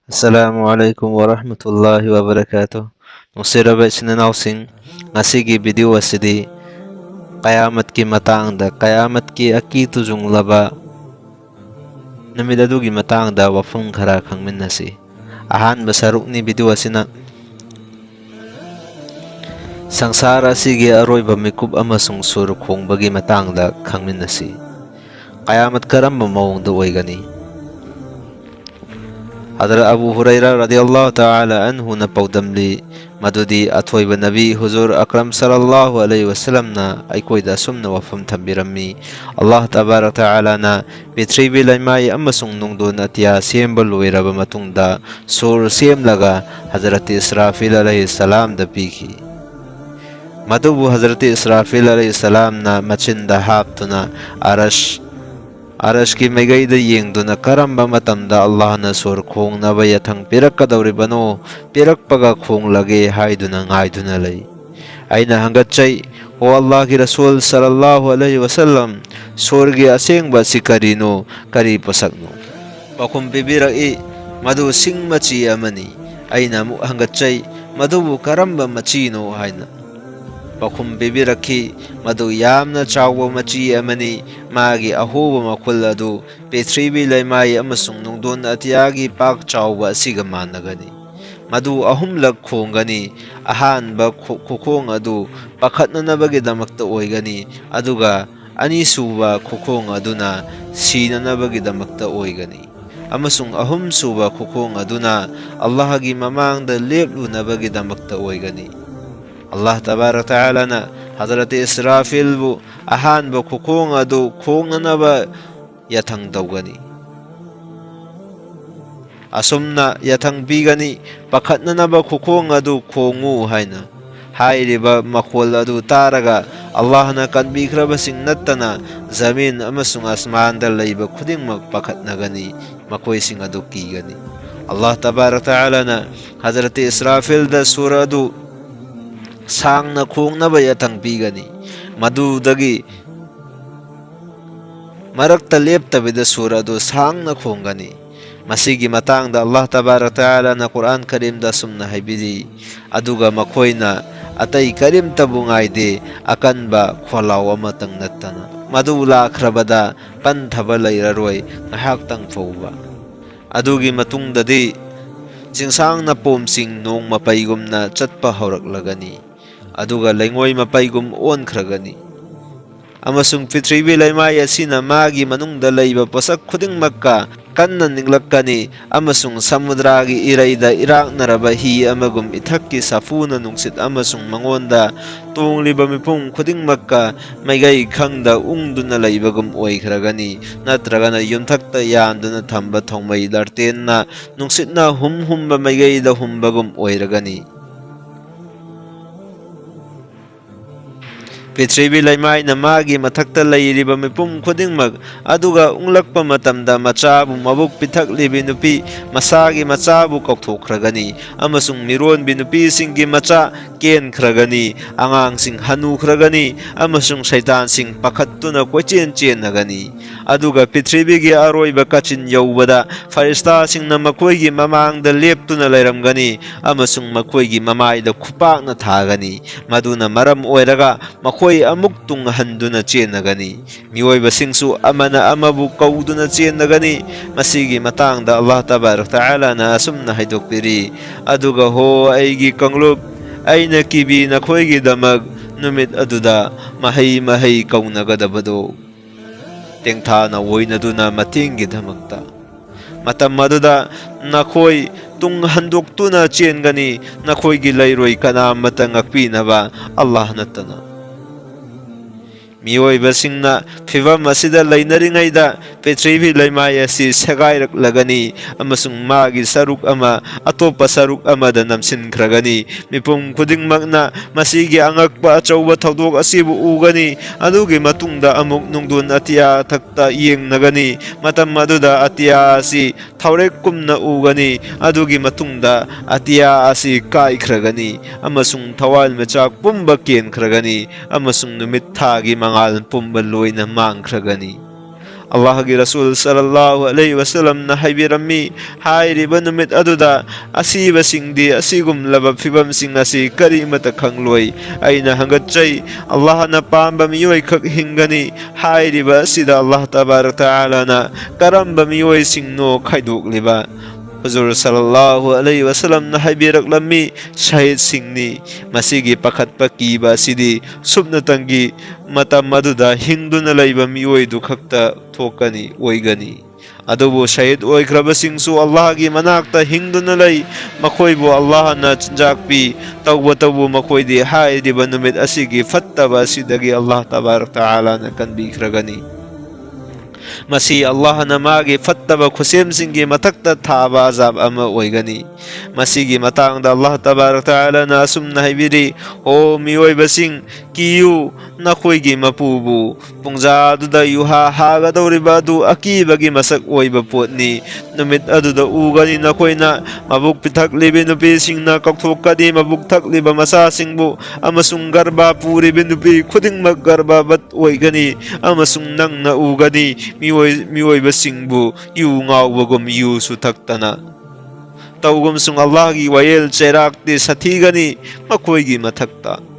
Assalamualaikum warahmatullahi wabarakatuh. Nusiraba isinanawsing ngasigi video asidi qayamatki matangda qayamatki akitujung laba namidadugi matangda wafung khara khangminnasi ahan basarukni video asina sangsara asigi aroiba mikub amasung sur khongbagi matangda khangminnasi qayamat karamba mawongda oigani. Hadrat Abu Hurairah radhiyallahu ta'ala anhu na paudamli madudi athoiba nabi huzur akram sallallahu alaihi wasallam na aikoida sumna wafam thambirammi Allah tabarak ta'ala na pitribi laimai amasung nungdon atya sembal loiraba matungda sur semlaga Hazrat Israfil alaihi salam da piki madubu Hazrat Israfil alaihi salam na machinda haptuna Arash ki maigayda yengduna karamba matamda Allah na sur khong na yathang pirakadauribano pirakpaga khong lage haiduna ngaiduna lay aina hangatchay o Allah ki Rasul sallallahu alaihi wasallam surgi asengba sikarino kari pasakno pakum bibirai madu sing machi amani aina mu hangatchay madubu karamba machino haina pakum bibiraki madu yamna chawwa machi amani magi ahoba makul adu petribi laimai amasung nungdon atiyagi pak chawwa asiga managani madu ahumlak khongani ahanba khokong adu pakhatnanabagidamakta oigani aduga anisuba khokong aduna sinanabagidamakta oigani amasung ahum suba khokong aduna Allahgi mamangda leplunabagidamakta oigani. Allah tabarak ta'ala na Hazrat Israfil bu ahan ba khokong adu khong na ba yathang dawgani asumna yathang bigani pakhat na ba khokong adu khongu haina hairiba makhol adu taraga Allah na kanbikraba sing nattana zamin amasung asman da laiba khudingmak pakhat nagani makoy sing adu kigani Allah tabarak ta'ala na Hazrat Israfil da sura adu sang na khong na ba yathang pigani madu dagi marakta lepta bida sura do sang na khongani masigi matang da Allah tabarak ta'ala na Quran Karim da sumna haibidi aduga makoina atai karim tabungai de akan ba kholaw amatang nattana madu lakrabada panthaba lairaroi ngahak tang fauba adugi matung dadi jingsang na pomsing nong mapaigum na chatpa haurak-lagani aduga laingoi mapaigum on khragani amasung pitribi laimai asina magi manungda laiba posak khudingmakka kanna ninglakkani amasung samudragi iraida iraknaraba hi amagum ithakki safuna nungsit amasung mangonda tungliba mipung khudingmakka maigai khangda ungduna laibagum oikhragani natragana yumthakta yanduna thamba thongmai lartenna nungsitna humba maigaida humbagum oiragani Pitribi laimai na magi mathakta lairiba mipum khudingmak aduga unglakpa matamda machabu mabuk pithaklibi nupi masagi machabu kaukthokhragani amasung miron binupi singgi macha ken khragani angang sing hanu khragani amasung shaitan sing pakhattuna kochen chenagani aduga pitribi gi aroiba kachin yawbada farista sing na makoigi mamangda leptuna lairamgani amasung makoigi mamaida khupakna thagani maduna maram oiraga makoi amuk tung handuna chenagani miyoiba singsu amana amabu kauduna chenagani masigi matangda Allah tabarak ta'ala na asumna haidokpiri aduga ho aigi kanglup aina kibi nakoigi damag numit aduda mahay kaunagadabado tengtha na woina duna matinggi dhamakta matam maduda nakoi tung handoktuna chengani nakoi gi lairoi kana matangakpi naba Allah natana miyoiba singna phibam asida lainaringaida petribi laimai asi segairak lagani amasung magi saruk ama atopa saruk amada namsin khragani mipum khudingmakna masigi angakpa achauba thodok asibu ugani adugi matungda amuk nungdun atia thakta yengnagani matam maduda atia asi thaurek kumna ugani adugi matungda atia asi kai khragani amasung thawal mechak pumba ken khragani amasung numit thagi mangal pumba loina mang khragani Allahgi Rasul sallallahu alaihi wasallam na haibirami hairiba numit aduda asiba singdi asigum laba fibam sing asi karimata khangloi aina hangatchai Allah na pamba miyoi khak hingani hairiba sida Allah tabarak taala na karamba miyoi singno khaidok liba Huzur sallallahu alaihi wasallam na haibirak lami shahid singni masigi pakhat pakiba sidi subna tangi mata maduda hindu na laiba miyoi du khakta thokani oigani adubu shahid oikraba singsu Allah gi manakta hindu na lai makhoi bu Allah na chinjakpi tawba tabu makhoi di hai di banumit asigi fattaba sidagi Allah tabarak taala na kanbi kragani Masi Allah na magi fattaba khusim singi matakta thaba azab ama oigani masigi matang da Allah tabarak taala na asum na haibiri o mioi basing kiyu na khoigi mapubu pungja du da yuha haga dawriba du akibagi masak oiba potni numit adu da ugani na khoina mabuk pithak libe nupi sing na kakthokadi mabuk thak liba masa singbu amasung garba puri binupi khuding mag garba bat oigani amasung nang na ugani mioi basingbu yu ngawbagum yu sutaktana tawgum sung Allah gi wayel cherak ti sathigani makhoigi mathakta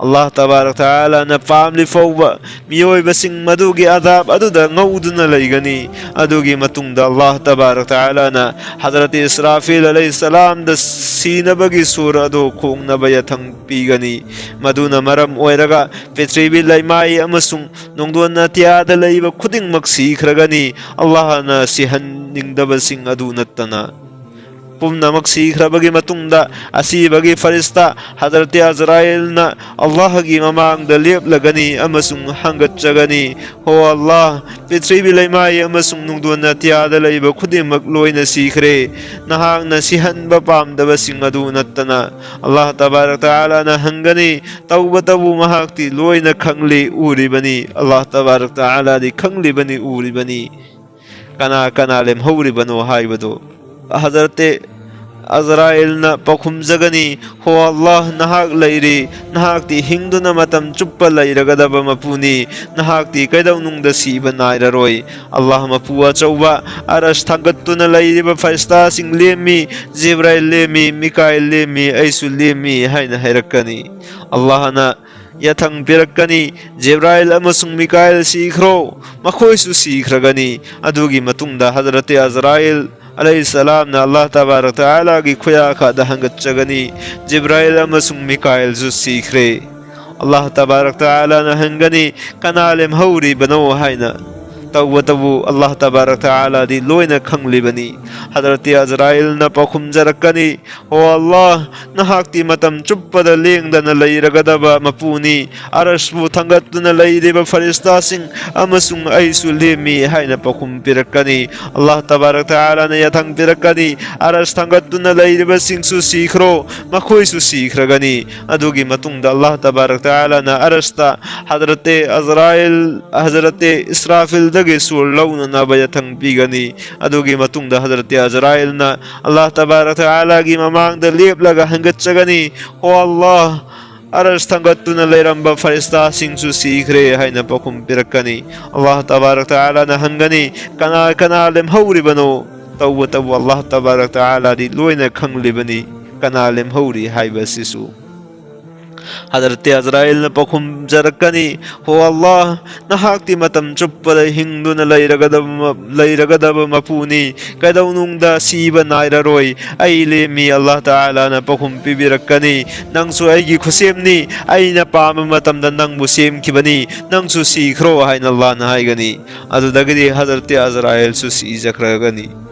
Allah tabarak taala na family fawba mioi basing madugi adab aduda ngauduna laigani adugi matungda Allah tabarak taala na Hazrat Israfil alayhi salam da sinabagi sura do khong na bayathang pigani maduna maram oiraga petribi laimai amasung nongdon na tiada laiba khuding maksi khragani Allah na sihan ningdaba sing adu nattana pumnamak sikhrabagi matungda asibagi farista Hazrat Azrail na Allah gi mamang da leplagani amasung hangatchagani ho Allah pitribi laimai amasung nungdon na tiada laiba khudimak loina sikhre nahang na sihan ba pamdaba sing adu nattana Allah tabarak taala na hangani tawba tabu mahakti loina khangli uribani Allah tabarak taala di khangli bani uribani kana kana lem hawribano haibado Hazrat Azrail na pakhumjagani ho Allah nahak lairi nahak ti hingduna matam chuppa lairagadaba mapuni nahak ti kaidawnungda siba nairaroi Allah mapua chauba arash thangattuna lairiba faista sing lemi Jibrail lemi Mikail lemi aisu lemi haina hairakani Allah na yathang pirakani Jibrail amasung Mikail sikhro makhoisu sikhragani adugi matungda Hazrat Azrail alayhi salam na Allah tabarak taala gi khoya kha da hangatchagani Jibrail amasung Mikail zu sikhre Allah tabarak taala na hangani kanalem hauri bano haina tawba tabu Allah tabarak taala di loina khanglibani Hazrat Azrail na pakhumjarakani o Allah nahak ti matam chuppada lengdana lairagadaba mapuni arashbu thangattuna lairiba farista sing amasung aisu lemi haina pakhumpirakani Allah tabarak taala na yathang pirakani arash thangattuna lairiba sing su sikhro makhoi su sikhragani adugi matungda Allah tabarak taala na arashta Hazrat Azrail Hazrat Israfil dagi sur launa na bayathang pigani adugi matungda Hazrat Azrail na Allah tabarak taala gi mamang da leplaga hangatchagani o Allah arash thangattuna lairamba farista singsu sikhre haina pakhum pirakani Allah tabarak taala na hangani kana kana lem hauri bano tawwa tabu Allah tabarak taala di loina khanglibani kana lem hauri haiba sisu Hazrat Azrail na pakhum jarakani ho Allah nahak ti matam chuppada hingduna lairagadaba mapuni kadawnungda siba nairaroi aile mi Allah taala na pakhum pibirakani nangsu aigi khusemni aina pama matamda nangbu semkhibani nangsu sikhro haina Allah na haigani adudagidi Hazrat Azrail su sijakragani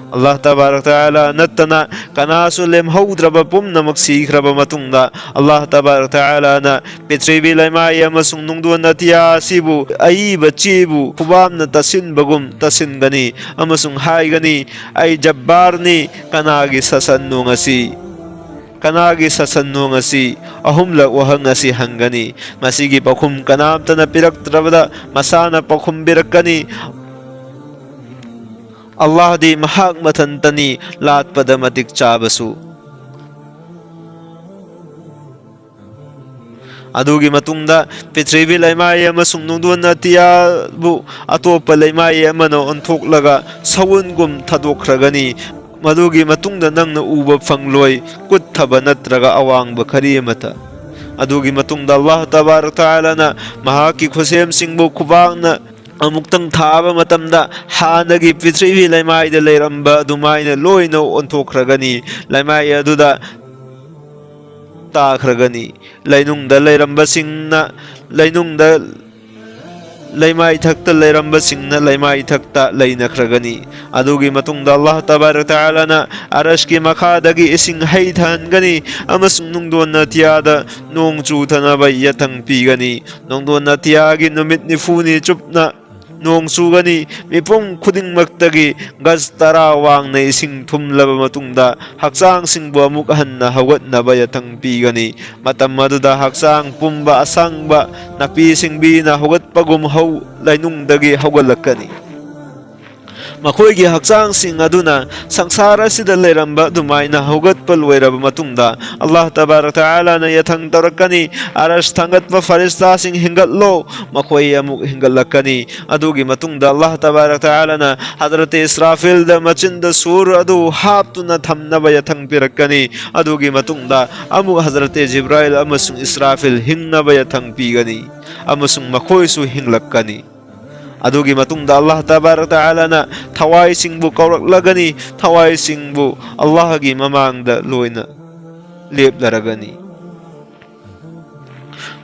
Allah tabarak taala nattana kanasu lem haudraba pumnamak sikhraba matungda Allah tabarak taala na pitribi laimai amasung nungdon na tiya sibu aiba chibu pubamna tasin bagum tasin gani amasung hai gani ay jabbarni kanagi sasannu ngasi kanagi sasannu ngasi ahumla wahang ngasi hangani masigi pakhum kanamta na piraktrabada masana pakhum birakani Allah di mahak matantani lat pada matik chabasu ꯑꯗꯨꯒꯤ ꯃꯇꯨꯡꯗ ꯄ꯭ꯔꯤꯊꯤꯕꯤ ꯂꯩꯃꯥꯏ ꯑꯃꯁꯨꯡ ꯅꯣꯡꯗꯣꯟ ꯑꯇꯤꯌꯥꯕꯨ ꯑꯇꯣꯞꯄ ꯂꯩꯃꯥꯏ ꯑꯃꯅ ꯑꯣꯟꯊꯣꯛꯂꯒ ꯁꯎꯟꯒꯨꯝ ꯊꯥꯗꯣꯛꯈ꯭ꯔꯒꯅꯤ꯫ ꯃꯗꯨꯒꯤ ꯃꯇꯨꯡꯗ ꯅꯪꯅ ꯎꯕ ꯐꯪꯂꯣꯏ ꯀꯨꯠꯊꯕ ꯅꯠꯇ꯭ꯔꯒ ꯑꯋꯥꯡꯕ ꯀꯔꯤ ꯑꯃꯠꯇ꯫ ꯑꯗꯨꯒꯤ ꯃꯇꯨꯡꯗ ꯑꯜꯂꯥꯍ ꯇꯕꯥꯔꯛ ꯇꯥꯂꯥꯅ ꯃꯍꯥꯛꯀꯤ ꯈꯨꯠꯁꯦꯝꯁꯤꯡꯕꯨ ꯈꯨꯕꯥꯛꯅ ꯑꯃꯨꯛꯇꯪ ꯊꯥꯕ ꯃꯇꯝꯗ ꯍꯥꯟꯅꯒꯤ ꯄ꯭ꯔꯤꯊꯤꯕꯤ ꯂꯩꯃꯥꯏꯗ ꯂꯩꯔꯝꯕ ꯑꯗꯨꯃꯥꯏꯅ ꯂꯣꯏꯅ ꯑꯣꯟꯊꯣꯛꯈ꯭ꯔꯒꯅꯤ꯫ ꯂꯩꯃꯥꯏ ꯑꯗꯨꯗ ꯇꯥꯈ꯭ꯔꯒꯅꯤ꯫ ꯂꯩꯅꯨꯡꯗ ꯂꯩꯔꯝꯕꯁꯤꯡꯅ ꯂꯩꯅꯨꯡꯗ, ꯂꯩꯃꯥꯏꯊꯛꯇ ꯂꯩꯔꯝꯕꯁꯤꯡꯅ ꯂꯩꯃꯥꯏꯊꯛꯇ ꯂꯩꯅꯈ꯭ꯔꯒꯅꯤ꯫ ꯑꯗꯨꯒꯤ ꯃꯇꯨꯡꯗ ꯑꯜꯂꯥꯍ ꯇꯕꯥꯔꯛ ꯇꯥꯂꯥꯅ ꯑꯔꯁꯀꯤ ꯃꯈꯥꯗꯒꯤ ꯏꯁꯤꯡ ꯍꯩꯊꯍꯟꯒꯅꯤ ꯑꯃꯁꯨꯡ ꯅꯣꯡꯗꯣꯟ ꯑꯇꯤꯌꯥꯗ ꯅꯣꯡ ꯆꯨꯊꯅꯕ ꯌꯥꯊꯪ ꯄꯤꯒꯅꯤ꯫ ꯅꯣꯡꯗꯣꯟ ꯑꯇꯤꯌꯥꯒꯤ ꯅꯨꯃꯤꯠ 90ꯅꯤ ꯆꯨꯞꯅ ꯅꯣꯡ ꯆꯨꯒꯅꯤ꯫ ꯃꯤꯄꯨꯝ ꯈꯨꯗꯤꯡꯃꯛꯇꯒꯤ ꯒꯖ 10 ꯋꯥꯡꯅ ꯏꯁꯤꯡ ꯊꯨꯝꯂꯕ ꯃꯇꯨꯡꯗ ꯍꯛꯆꯥꯡꯁꯤꯡꯕꯨ ꯑꯃꯨꯛ ꯍꯟꯅ ꯍꯧꯒꯠꯅꯕ ꯌꯥꯊꯪ ꯄꯤꯒꯅꯤ꯫ ꯃꯇꯝ ꯑꯗꯨꯗ ꯍꯛꯆꯥꯡ ꯄꯨꯝꯕ ꯑꯁꯪꯕ ꯅꯥꯄꯤ ꯁꯤꯡꯕꯤꯅ ꯍꯧꯒꯠꯄꯒꯨꯝ ꯂꯩꯅꯨꯡꯗꯒꯤ ꯍꯧꯒꯠꯂꯛꯀꯅꯤ꯫ ꯃꯈꯣꯏꯒꯤ ꯍꯛꯆꯥꯡꯁꯤꯡ ꯑꯗꯨꯅ ꯁꯪꯁꯥꯔ ꯑꯁꯤꯗ ꯂꯩꯔꯝꯕ ꯑꯗꯨꯃꯥꯏꯅ ꯍꯧꯒꯠꯄ ꯂꯣꯏꯔꯕ ꯃꯇꯨꯡꯗ ꯑꯜꯂꯥꯍ ꯇꯕꯥꯔꯛ ꯇꯥꯂꯥꯅ ꯌꯥꯊꯪ ꯇꯧꯔꯛꯀꯅꯤ, ꯑꯔꯁ ꯊꯥꯡꯒꯠꯄ ꯐꯔꯤꯁꯇꯥꯁꯤꯡ ꯍꯤꯡꯒꯠꯂꯣ, ꯃꯈꯣꯏ ꯑꯃꯨꯛ ꯍꯤꯡꯒꯠꯂꯛꯀꯅꯤ꯫ ꯑꯗꯨꯒꯤ ꯃꯇꯨꯡꯗ ꯑꯜꯂꯥꯍ ꯇꯕꯥꯔꯛ ꯇꯥꯂꯥꯅ ꯍꯖꯔꯠ ꯏꯁ꯭ꯔꯥꯐꯤꯜꯗ ꯃꯆꯤꯟꯗ ꯁꯨꯔ ꯑꯗꯨ ꯍꯥꯞꯇꯨꯅ ꯊꯝꯅꯕ ꯌꯥꯊꯪ ꯄꯤꯔꯛꯀꯅꯤ꯫ ꯑꯗꯨꯒꯤ ꯃꯇꯨꯡꯗ ꯑꯃꯨꯛ ꯍꯖꯔꯠ ꯖꯤꯕ꯭ꯔꯥꯏꯜ ꯑꯃꯁꯨꯡ ꯏꯁ꯭ꯔꯥꯐꯤꯜ ꯍꯤꯡꯅꯕ ꯌꯥꯊꯪ ꯄꯤꯒꯅꯤ ꯑꯃꯁꯨꯡ ꯃꯈꯣꯏꯁꯨ ꯍꯤꯡꯂꯛꯀꯅꯤ꯫ ꯑꯗꯨꯒꯤ ꯃꯇꯨꯡꯗ ꯑꯜꯂꯥꯍ ꯇꯕꯥꯔꯛ ꯇꯥꯂꯥꯅ ꯊꯋꯥꯏꯁꯤꯡꯕꯨ ꯀꯧꯔꯛꯂꯒꯅꯤ꯫ ꯊꯋꯥꯏꯁꯤꯡꯕꯨ ꯑꯜꯂꯥꯍꯒꯤ ꯃꯃꯥꯡꯗ ꯂꯣꯏꯅ ꯂꯦꯞꯂꯔꯒꯅꯤ꯫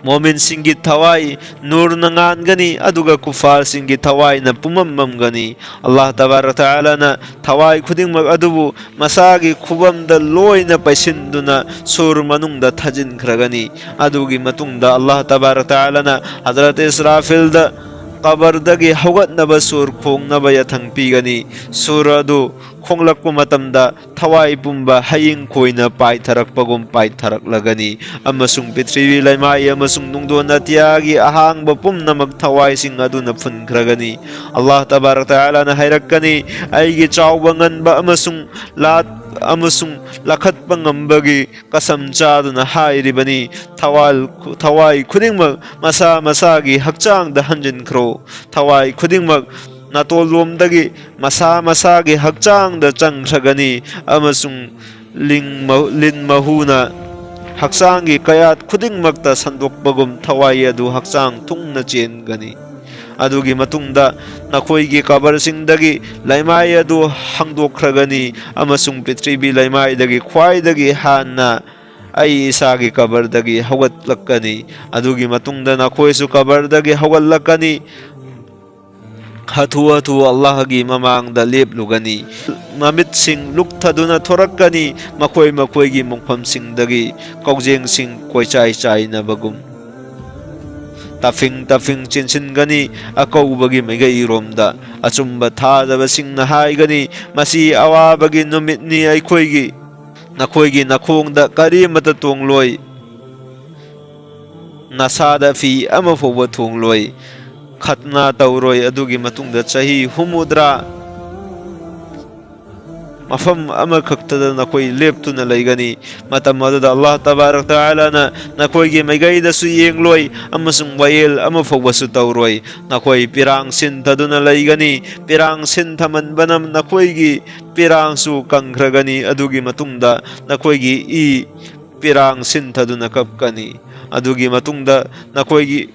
ꯃꯣꯃꯤꯟꯁꯤꯡꯒꯤ ꯊꯋꯥꯏ ꯅꯨꯔꯅ ꯉꯥꯟꯒꯅꯤ ꯑꯗꯨꯒ ꯀꯨꯐꯥꯔꯁꯤꯡꯒꯤ ꯊꯋꯥꯏꯅ ꯄꯨꯝꯃꯝ ꯃꯝꯒꯅꯤ꯫ ꯑꯜꯂꯥꯍ ꯇꯕꯥꯔꯛ ꯇꯥꯂꯥꯅ ꯊꯋꯥꯏ ꯈꯨꯗꯤꯡꯃꯛ ꯑꯗꯨꯕꯨ ꯃꯁꯥꯒꯤ ꯈꯨꯕꯝꯗ ꯂꯣꯏꯅ ꯄꯩꯁꯤꯟꯗꯨꯅ ꯁꯨꯔ ꯃꯅꯨꯡꯗ ꯊꯥꯖꯤꯟꯈ꯭ꯔꯒꯅꯤ꯫ ꯑꯗꯨꯒꯤ ꯃꯇꯨꯡꯗ ꯑꯜꯂꯥꯍ ꯇꯕꯥꯔꯛ ꯇꯥꯂꯥꯅ ꯍꯖꯔꯠ ꯏꯁ꯭ꯔꯥꯐꯤꯜꯗ ꯀꯕꯔꯗꯒꯤ ꯍꯧꯒꯠꯅꯕ ꯁꯨꯔ ꯈꯣꯡꯅꯕ ꯌꯥꯊꯪ ꯄꯤꯒꯅꯤ꯫ ꯁꯨꯔ ꯑꯗꯨ ꯈꯣꯡꯂꯛꯄ ꯃꯇꯝꯗ ꯊꯋꯥꯏ ꯄꯨꯝꯕ ꯍꯌꯤꯡ ꯈꯣꯏꯅ ꯄꯥꯏꯊꯔꯛꯄꯒꯨꯝ ꯄꯥꯏꯊꯔꯛꯂꯒꯅꯤ ꯑꯃꯁꯨꯡ ꯄ꯭ꯔꯤꯊꯤꯕꯤ ꯂꯩꯃꯥꯏ ꯑꯃꯁꯨꯡ ꯅꯣꯡꯗꯣꯟ ꯑꯇꯤꯌꯥꯒꯤ ꯑꯍꯥꯡꯕ ꯄꯨꯝꯅꯃꯛ ꯊꯋꯥꯏꯁꯤng ꯑꯗꯨꯅ ꯐꯨꯟꯈ꯭ꯔꯒꯅꯤ꯫ ꯑꯜꯂꯥꯍ ꯇꯕꯥꯔꯛ ꯇꯥꯂꯥꯅ ꯍꯥꯏꯔꯛꯀꯅꯤ, ꯑꯩꯒꯤ ꯆꯥꯎꯕ ꯉꯟꯕ ꯑꯃꯁꯨꯡ ꯂꯥꯈꯠꯄ ꯉꯝꯕꯒꯤ ꯀꯁꯝ ꯆꯥꯗꯨꯅ ꯍꯥꯏꯔꯤꯕꯅꯤ, ꯊꯋꯥꯏ ꯈꯨꯗꯤꯡꯃꯛ ꯃꯁꯥ ꯃꯁꯥꯒꯤ ꯍꯛꯆꯥꯡꯗ ꯍꯟꯖꯤꯟꯈ꯭ꯔꯣ꯫ ꯊꯋꯥꯏ ꯈꯨꯗꯤꯡꯃꯛ ꯅꯥꯇꯣꯟꯂꯣꯝꯗꯒꯤ ꯃꯁꯥ ꯃꯁꯥꯒꯤ ꯍꯛꯆꯥꯡꯗ ꯆꯪꯈ꯭ꯔꯒꯅꯤ ꯑꯃꯁꯨꯡ ꯂꯤꯟ ꯃꯍꯨꯅ ꯍꯛꯆꯥꯡꯒꯤ ꯀꯌꯥꯠ ꯈꯨꯗꯤꯡꯃꯛꯇ ꯁꯟꯗꯣꯛꯄꯒꯨꯝ ꯊꯋꯥꯏ ꯑꯗꯨ ꯍꯛꯆꯥꯡ ꯊꯨꯡꯅ ꯆꯦꯟꯒꯅꯤ꯫ ꯑꯗꯨꯒꯤ ꯃꯇꯨꯡꯗ ꯅꯈꯣꯏꯒꯤ ꯀꯕꯔꯁꯤꯡꯗꯒꯤ ꯂꯩꯃꯥꯏ ꯑꯗꯨ ꯍꯥꯡꯗꯣꯛꯈ꯭ꯔꯒꯅꯤ ꯑꯃꯁꯨꯡ ꯄ꯭ꯔꯤꯊꯤꯕꯤ ꯂꯩꯃꯥꯏꯗꯒꯤ ꯈ꯭ꯋꯥꯏꯗꯒꯤ ꯍꯥꯟꯅ ꯑꯩ ꯏꯁꯥꯒꯤ ꯀꯕꯔꯗꯒꯤ ꯍꯧꯒꯠꯂꯛꯀꯅꯤ꯫ ꯑꯗꯨꯒꯤ ꯃꯇꯨꯡꯗ ꯅꯈꯣꯏꯁꯨ ꯀꯕꯔꯗꯒꯤ ꯍꯧꯒꯠꯂꯛꯀꯅꯤ꯫ ꯍꯥꯊꯨ ꯍꯥꯊꯨ ꯑꯜꯂꯥꯍꯒꯤ ꯃꯃꯥꯡꯗ ꯂꯦꯞꯂꯨꯒꯅꯤ꯫ ꯃꯃꯤꯠꯁꯤꯡ ꯂꯨꯛꯊꯗꯨꯅ ꯊꯣꯔꯛꯀꯅꯤ, ꯃꯈꯣꯏ ꯃꯈꯣꯏꯒꯤ ꯃꯣꯡꯐꯝꯁꯤꯡꯗꯒꯤ ꯀꯧꯖꯦꯡꯁꯤꯡ ꯀꯣꯏꯆꯥꯏ ꯆꯥꯏꯅꯕꯒꯨꯝ꯫ ꯇꯥꯐꯤꯡ ꯇꯥꯐꯤꯡ ꯆꯦꯟꯁꯤꯟꯒꯅꯤ ꯑꯀꯧꯕꯒꯤ ꯃꯥꯏꯀꯩꯔꯣꯝꯗ꯫ ꯑꯆꯨꯝꯕ ꯊꯥꯖꯕꯁꯤꯡꯅ ꯍꯥꯏꯒꯅꯤ, ꯃꯁꯤ ꯑꯋꯥꯕꯒꯤ ꯅꯨꯃꯤꯠꯅꯤ, ꯅꯈꯣꯏꯒꯤ ꯅꯈꯣꯡꯗ ꯀꯔꯤꯃꯠꯇ ꯇꯣꯡꯂꯣꯏ, ꯅꯁꯥꯗ ꯐꯤ ꯑꯃꯐꯥꯎꯕ ꯊꯣꯡꯂꯣꯏ, ꯈꯠꯅ ꯇꯧꯔꯣꯏ꯫ ꯑꯗꯨꯒꯤ ꯃꯇꯨꯡꯗ ꯆꯍꯤ 70 ꯃꯐꯝ ꯑꯃꯈꯛꯇꯗ ꯅꯈꯣꯏ ꯂꯦꯞꯇꯨꯅ ꯂꯩꯒꯅꯤ꯫ ꯃꯇꯝ ꯑꯗꯨꯗ ꯑꯜꯂꯥꯍ ꯇꯕꯥꯔꯛ ꯇꯥꯂꯥꯅ ꯅꯈꯣꯏꯒꯤ ꯃꯥꯏꯀꯩꯗꯁꯨ ꯌꯦꯡꯂꯣꯏ ꯑꯃꯁꯨꯡ ꯋꯥꯌꯦꯜ ꯑꯃꯐꯥꯎꯕꯁꯨ ꯇꯧꯔꯣꯏ꯫ ꯅꯈꯣꯏ ꯄꯤꯔꯥꯡ ꯁꯤꯟꯊꯗꯨꯅ ꯂꯩꯒꯅꯤ, ꯄꯤꯔꯥꯡ ꯁꯤꯟꯊꯃꯟꯕꯅ ꯅꯈꯣꯏꯒꯤ ꯄꯤꯔꯥꯡꯁꯨ ꯀꯪꯈ꯭ꯔꯒꯅꯤ꯫ ꯑꯗꯨꯒꯤ ꯃꯇꯨꯡꯗ ꯅꯈꯣꯏꯒꯤ ꯏ ꯄꯤꯔꯥꯡ ꯁꯤꯟꯊꯗꯨꯅ ꯀꯞꯀꯅꯤ꯫ ꯑꯗꯨꯒꯤ ꯃꯇꯨꯡꯗ ꯅꯈꯣꯏꯒꯤ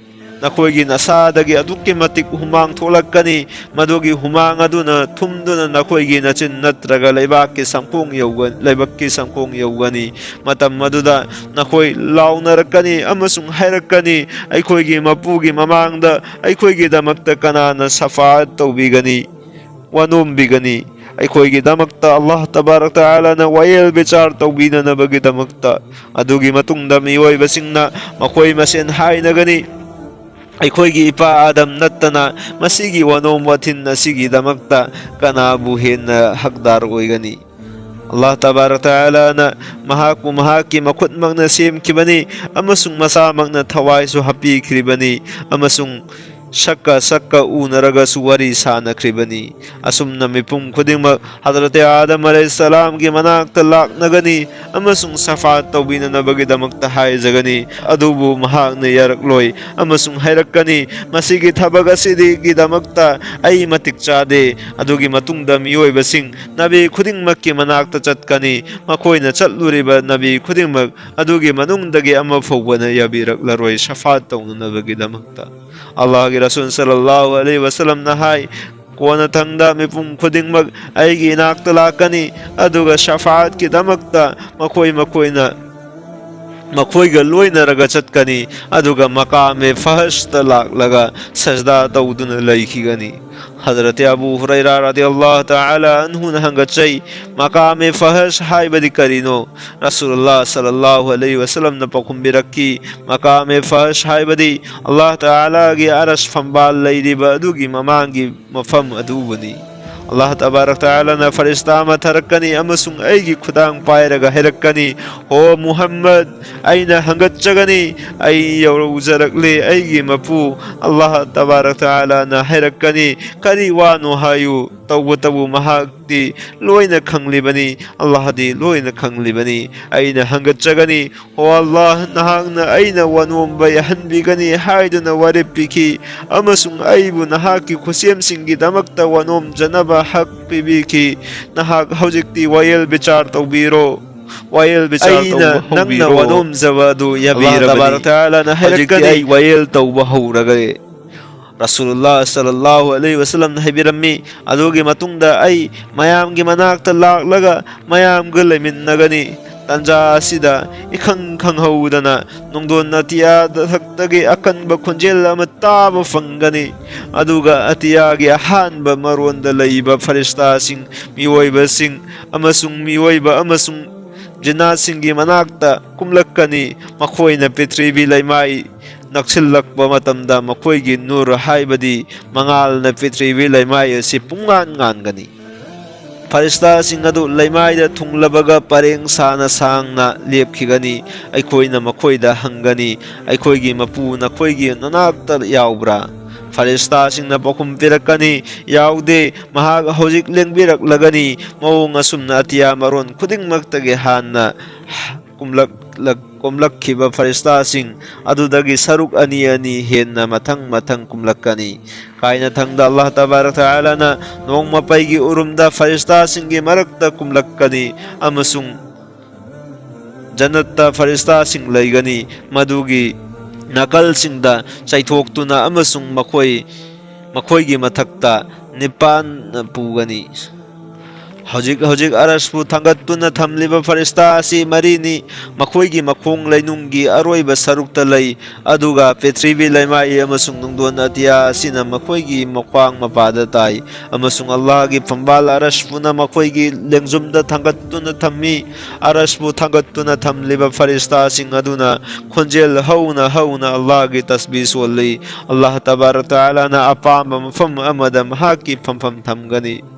ꯅꯁꯥꯗꯒꯤ ꯑꯗꯨꯛꯀꯤ ꯃꯇꯤꯛ ꯍꯨꯃꯥꯡ ꯊꯣꯛꯂꯛꯀꯅꯤ, ꯃꯗꯨꯒꯤ ꯍꯨꯃꯥꯡ ꯑꯗꯨꯅ ꯊꯨꯝꯗꯨꯅ ꯅꯈꯣꯏꯒꯤ ꯅꯆꯤꯟ ꯅꯠꯇ꯭ꯔꯒ ꯂꯩꯕꯛꯀꯤ ꯁꯝꯈꯣꯡ ꯌꯧꯒꯅꯤ꯫ ꯃꯇꯝ ꯑꯗꯨꯗ ꯅꯈꯣꯏ ꯂꯥꯎꯅꯔꯛꯀꯅꯤ ꯑꯃꯁꯨꯡ ꯍꯥꯏꯔꯛꯀꯅꯤ, ꯑꯩꯈꯣꯏꯒꯤ ꯃꯄꯨꯒꯤ ꯃꯃꯥꯡꯗ ꯑꯩꯈꯣꯏꯒꯤꯗꯃꯛꯇ ꯀꯅꯥꯅ ꯁꯐꯥꯑꯠ ꯇꯧꯕꯤꯒꯅꯤ, ꯋꯥꯅꯣꯝꯕꯤꯒꯅꯤ? ꯑꯩꯈꯣꯏꯒꯤꯗꯃꯛꯇ ꯑꯜꯂꯥꯍ ꯇꯕꯥꯔꯛ ꯇꯥꯂꯥꯅ ꯋꯥꯌꯦꯜ ꯕꯤꯆꯥꯔ ꯇꯧꯕꯤꯅꯅꯕꯒꯤꯗꯃꯛꯇ꯫ ꯑꯗꯨꯒꯤ ꯃꯇꯨꯡꯗ ꯃꯤꯑꯣꯏꯕꯁꯤꯡꯅ ꯃꯈꯣꯏ ꯃꯁꯦꯟ ꯍꯥꯏꯅꯒꯅꯤ, ꯑꯩꯈꯣꯏꯒꯤ ꯏꯄꯥ ꯑꯥꯗꯝ ꯅꯠꯇꯅ ꯃꯁꯤꯒꯤ ꯋꯥꯅꯣꯝ ꯋꯥꯊꯤꯟ ꯑꯁꯤꯒꯤꯗꯃꯛꯇ ꯀꯅꯥꯕꯨ ꯍꯦꯟꯅ ꯍꯛꯗꯥꯔ ꯑꯣꯏꯒꯅꯤ? ꯑꯜꯂꯥꯍ ꯇꯕꯥꯔꯛ ꯇꯥꯂꯥꯅ ꯃꯍꯥꯛꯄꯨ ꯃꯍꯥꯛꯀꯤ ꯃꯈꯨꯠꯃꯛꯅ ꯁꯦꯝꯈꯤꯕꯅꯤ ꯑꯃꯁꯨꯡ ꯃꯁꯥꯃꯛꯅ ꯊꯋꯥꯏꯁꯨ ꯍꯥꯞꯄꯤꯈ꯭ꯔꯤꯕꯅꯤ ꯑꯃꯁꯨꯡ sakka unaragasu wari sanakribani asumna mipum khudingmak Hazrati Adam alayhi salam gi manakta laknagani amasung safaat tawbinanabagidamagta haizagani adubu mahakna yarakloi amasung hairakani masigi thabag asidi gidamakta ai matik chade adugi matungda miyoibasing nabi khudingmakki manakta chatkani makoina chatluriba nabi khudingmak adugi manungdagi ama fawbana yabiraklaroi shafaat tawnanabagidamagta Allah gi Rasul sallallahu alaihi wasallam nahai kona thangda mipum khudingmak aigi inakta lakani aduga shafaat ki damakta makoina makoiga loina raga chatkani aduga maqame fahashta laklaga sajda tawduna laikhigani Hazrat Abu Hurairah radhiyallahu ta'ala anhu nahangatchai maqame fahash haibadi karino Rasulullah sallallahu alaihi wasallam na pakumbiraki maqame fahash haibadi Allah ta'ala gi arash fambal lairiba adugi mamangi mafam adubani Allah tabarak ta'ala na farista matharakani amasung aigi khudang pairaga herakani ho Muhammad aina hangatchagani ai yawruzarakle aigi mapu Allah tabarak ta'ala na herakani kari wano hayu tawu mahakdi loina khanglibani Allah di loina khanglibani aina hangatchagani ho Allah nahakna aina wanomba yahanbigani haiduna waripiki amasung aibu nahaki khusem singi damakta wanom janaba hak pibiki nahak haujikti wayel bichar tawbiro wayel bichar tawbiro nangna wanom zawadu yabira Allah ta'ala na harakani ay wayel tawba hauragare Rasulullah sallallahu alaihi wasallam na habirammi adugi matungda ay mayam gi manakta laklaga mayam ga lemin tanja sida ikhang haudana nongdon atiya daktagi akan ba khonjel amata ba fangani aduga atiya gi ahanba maronda leiba farista sing miwoiba sing amasung miwoiba amasung jina singi manakta kumlakkani makhoina pitribi laimai naksilakba matamda makhoigi nur haibadi mangal na pitribi laimai si pungan gani Farista sing adu laimaida thunglabaga pareng sana sangna lepkhigani aikhoina makhoida hangani aikhoigi mapu nakhoigi nanakta yaubra Farista sing na pakum pirakani yaude mahag hojik lengbirak lagani mawong asumna atiya maron khuding magtage hanna kumlak khiba farista sing adudagi saruk ani henna mathang kumlakkani kaina thangda Allah tabarak ta'ala na nong mapaigi urumda farista singgi marakta kumlakkani amasung janatta farista sing laigani madugi nakal singda chaithoktuna amasung makhoigi mathakta nipan pugani hojik araspu thangattuna thamliba farista asi marini makhoigi makhong lainunggi aroiba sarukta lai aduga petribi laimai amasung nungdon atia sina makhoigi makwang mapada tai amasung Allah gi pambal arashpuna makhoigi lengjumda thangattuna thammi araspu thangattuna thamliba farista sing aduna khonjel hauna Allah gi tasbih solli Allah tabarak ta'ala na apamba mafam amada mahaki phampham thamgani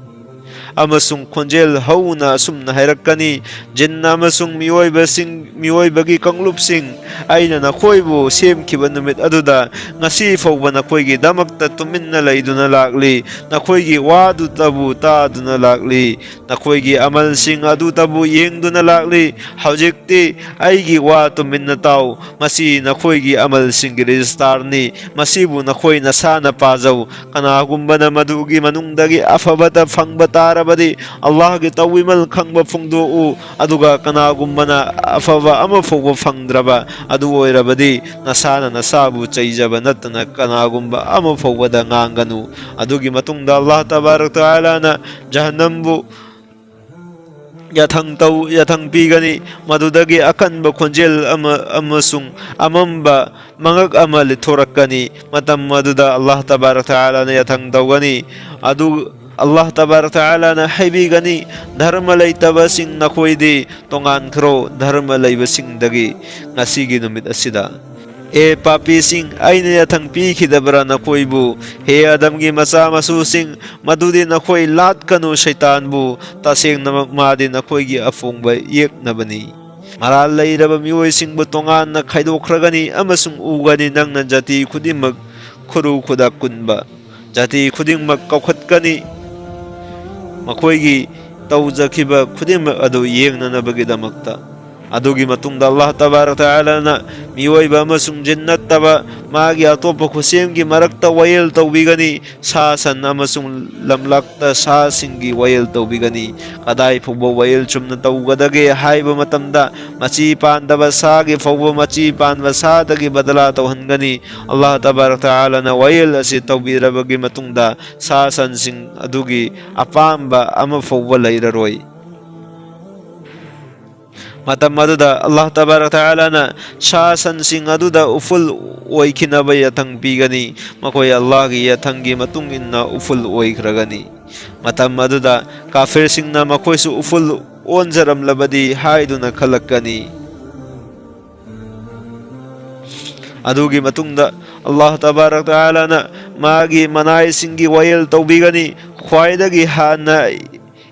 amasung khonjel hauna sumna hairakani jinna amasung miyoibagi kanglup sing aina nakhoibu semkhiba numit aduda ngasi fawba nakhoigi damakta tuminna laiduna lakli nakhoigi wadu tabu taduna lakli nakhoigi amal sing adu tabu yengduna lakli haujikti aigi wa tuminna taw masi nakhoigi amal sing register ni masibu nakhoi nasana pajau kanagumbana madugi manungdagi afabata fangbata badi Allah gi tawimal khangba phungdu aduga kanagumbana afaba ama fogba phangdraba adu oirabadi nasana nasabu chaijaba natna kanagumba ama fogba nganganu adugi matungda Allah tabarak ta'ala na jahannambu yathang pigani madudagi akanba khonjel amasung amamba mangak ama lithorakani matam maduda Allah tabarak ta'ala na yathang tawgani adu Allah tabarak ta'ala na haibigani dharma laitaba sing nakhoidi tongan khro dharma laiba sing dagi ngasigi numit asida e papi sing aina yathang pi khidabra nakhoibu he adam gi macha masu sing madudi nakhoi lat kanu shaitan bu taseng namak madi nakhoi gi afung ba yek nabani maral lairaba mioi sing bu tongan na khaidokragani amasung ugani nang na jati khudimak khuru khudak kunba jati khudingmak kaukhatkani makhoi tawjakhiba khudingmak adu yengnanabagidamakta adugi matungda Allah tabarak ta'ala na miyoiba amasung jannat taba magi atopa khusemgi marakta wayel tawbigani sasan amasung lamlakta sasingi wayel tawbigani kadai phugba wayel chumna tawgadage haiba matamda machi pandaba sagi phugba machi panba sadagi badala tawhangani Allah tabarak ta'ala na wayel asi tawbirabagi matungda sasan sing adugi apamba ama phugba lairaroi matam aduda Allah tabarak ta'ala na sasan sing aduda uful oikinaba yathang pigani makoi Allah gi yathangi matung inna uful oikragani matam aduda kafir sing na makoi su uful onjaram labadi haiduna khalakani adugi matungda Allah tabarak ta'ala na magi manai singi wayel tawbigani khwaidagi hana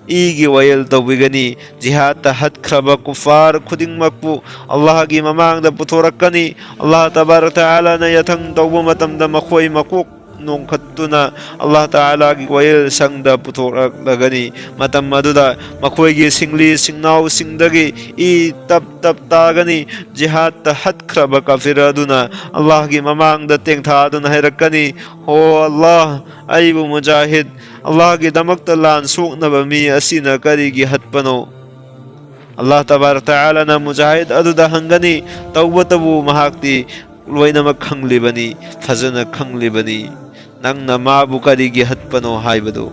igi wayel tawbigani jihad ta hatkraba kufar khudingmakpu Allah gi mamangda puthorakkani Allah tabarak ta'ala na yathang tawba matamda makhoi makok nongkhattuna Allah ta'ala gi wayel sangda puthoraklagani matam maduda makhoi gi singli singnau singdagi i tap tagani jihad ta hatkraba kafiraduna Allah gi mamangda tengthaduna hairakani ho Allah aibu mujahid Allah gi damakta lan suknaba mi asina karigi hatpano Allah tabarak ta'ala na mujahid aduda hangani tawbatabu mahakti loinamak khanglibani fazana khanglibani nangna mabu karigi hatpano haibado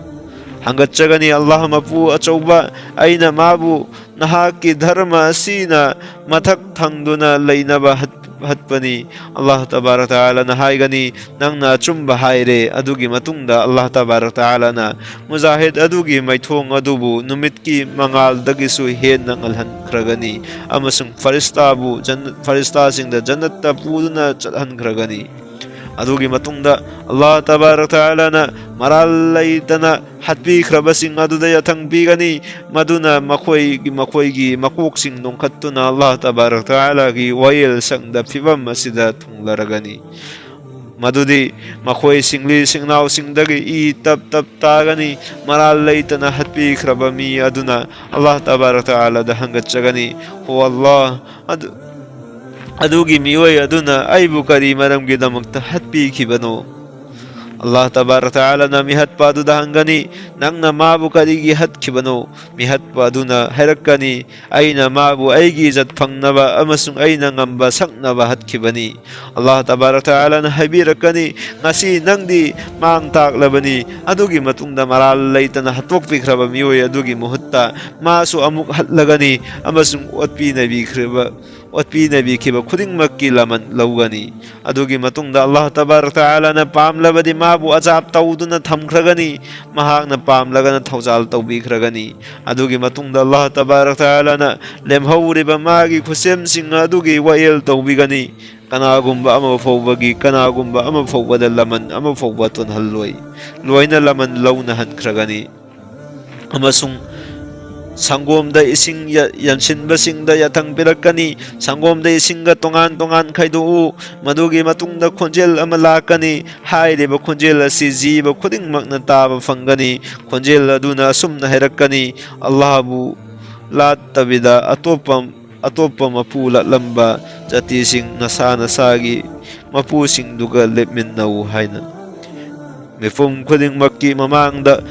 hangatchagani Allah mapu achauba aina mabu nahaki dharma asina mathak thangduna lainaba hatpani Allah tabarak ta'ala na haigani nangna chumba haire adugi matungda Allah tabarak ta'ala na mujahid adugi maithong adubu numitki mangal dagisu hen nang alhan kragani amasung faristabu farista singda jannatta puduna chalhan kragani adugi matungda Allah tabarak ta'ala na maralaitana hatpi krabasing aduda yathang bigani maduna makhoi gi makok sing nongkhattuna Allah tabarak ta'ala gi wayel sangda phibam asida thunglaragani madudi makhoi singli singnau singdagi i tap tagani maralaitana hatpi krabami aduna Allah tabarak ta'ala da hangatchagani ho Allah adugi miway aduna aibu kari maramgi damakta hatpi khibano Allah tabarak ta'ala na mihat pa aduda hangani nangna mabu karigi hat khibano mihat pa aduna hairakani aina mabu aigi zat phangnaba amasung aina ngamba saknaba hat khibani Allah tabarak ta'ala na haibirakani ngasi nangdi mang taklabani adugi matungda maral laitana hatok pikraba miway adugi muhutta masu amuk hatlagani amasung otpi nabi khiba khudingmakki laman lawgani adugi matungda Allah tabarak ta'ala na pamlabadi mabu azab tawduna thamkragani mahakna pamlagana thawjal tawbikragani adugi matungda Allah tabarak ta'ala na lemhawriba magi khusem sing adugi wayel tawbigani kanagumba ama fawbagi kanagumba ama fawbada laman ama fawbatun halloi loina laman lawna hankragani amasung sanggomda ising yansinbasingda yathang pirakani sanggomda isingga tongan khaidu madugi matungda khonjel ama lakani hairiba khonjel asi jiba khudingmakna taba fangani khonjel aduna sumna hairakani Allahu lattabida atopa mapula lamba jati sing nasagi mapu sing duga lepminnau haina mifum khudingmakki mamangda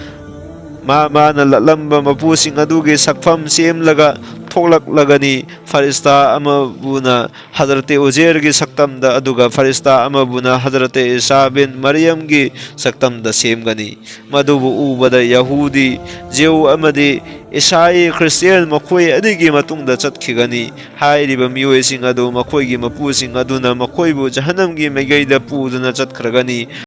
ma na lamba mapusing adugi sakfam siem laga thoklak lagani farista ama buna hadrate uzair gi saktam da aduga farista ama buna hadrate isa bin maryam gi saktam da sem gani madubu ubada yahudi jeu amadi isai christian makhoi adigi matung da chatkigani hairiba mioi sing adu makhoi gi mapusing aduna makhoi bu jahannam gi megai da puduna chatkragani